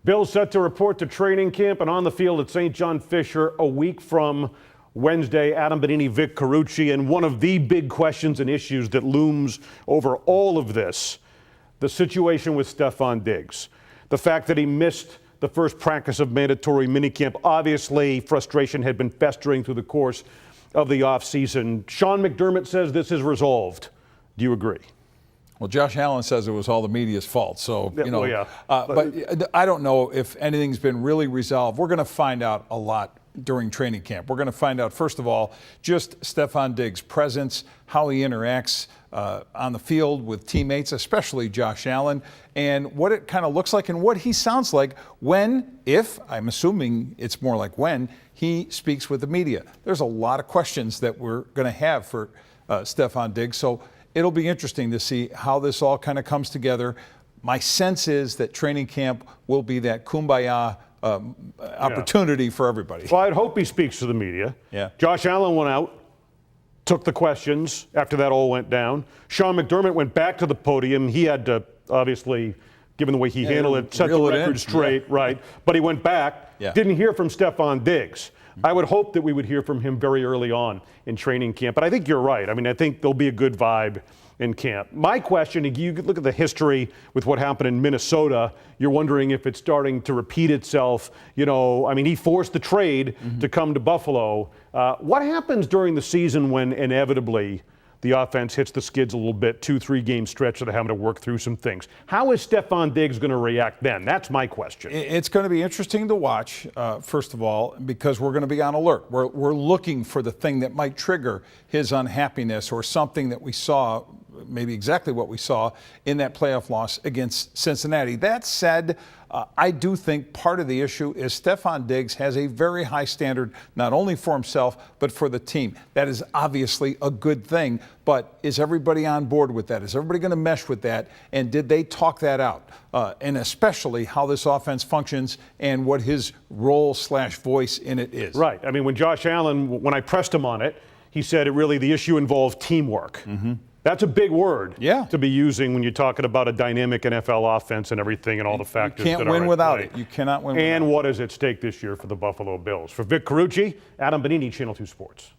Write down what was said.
Bills set to report to training camp and on the field at St. John Fisher a week from Wednesday. Adam Benigni, Vic Carucci, and one of the big questions and issues that looms over all of this, the situation with Stefon Diggs. The fact that he missed the first practice of mandatory minicamp. Obviously, frustration had been festering through the course of the offseason. Sean McDermott says this is resolved. Do you agree? Well, Josh Allen says it was all the media's fault. So, you know, well, yeah. But I don't know if anything's been really resolved. We're going to find out a lot during training camp. We're going to find out, first of all, just Stefon Diggs' presence, how he interacts on the field with teammates, especially Josh Allen, and what it kind of looks like and what he sounds like when, if, I'm assuming it's more like when, he speaks with the media. There's a lot of questions that we're going to have for Stefon Diggs. So it'll be interesting to see how this all kind of comes together. My sense is that training camp will be that kumbaya opportunity for everybody. Well, I'd hope he speaks to the media. Yeah. Josh Allen went out, took the questions after that all went down. Sean McDermott went back to the podium. He had to, obviously, given the way he handled it, set the record straight, right? But he went back, didn't hear from Stefon Diggs. I would hope that we would hear from him very early on in training camp. But I think you're right. I mean, I think there'll be a good vibe in camp. My question, you look at the history with what happened in Minnesota, you're wondering if it's starting to repeat itself. You know, I mean, he forced the trade to come to Buffalo. What happens during the season when inevitably the offense hits the skids a little bit, 2-3 game stretch that they're having to work through some things? How is Stefon Diggs going to react then? That's my question. It's going to be interesting to watch, first of all, because we're going to be on alert. We're looking for the thing that might trigger his unhappiness or something that we saw, maybe exactly what we saw in that playoff loss against Cincinnati. That said, I do think part of the issue is Stefon Diggs has a very high standard, not only for himself, but for the team. That is obviously a good thing, but is everybody on board with that? Is everybody going to mesh with that? And did they talk that out? And especially how this offense functions and what his role/voice in it is. Right. I mean, when Josh Allen, when I pressed him on it, he said the issue involved teamwork. That's a big word to be using when you're talking about a dynamic NFL offense and everything and all the factors. You can't win without it. You cannot win without it. And what is at stake this year for the Buffalo Bills? For Vic Carucci, Adam Benigni, Channel 2 Sports.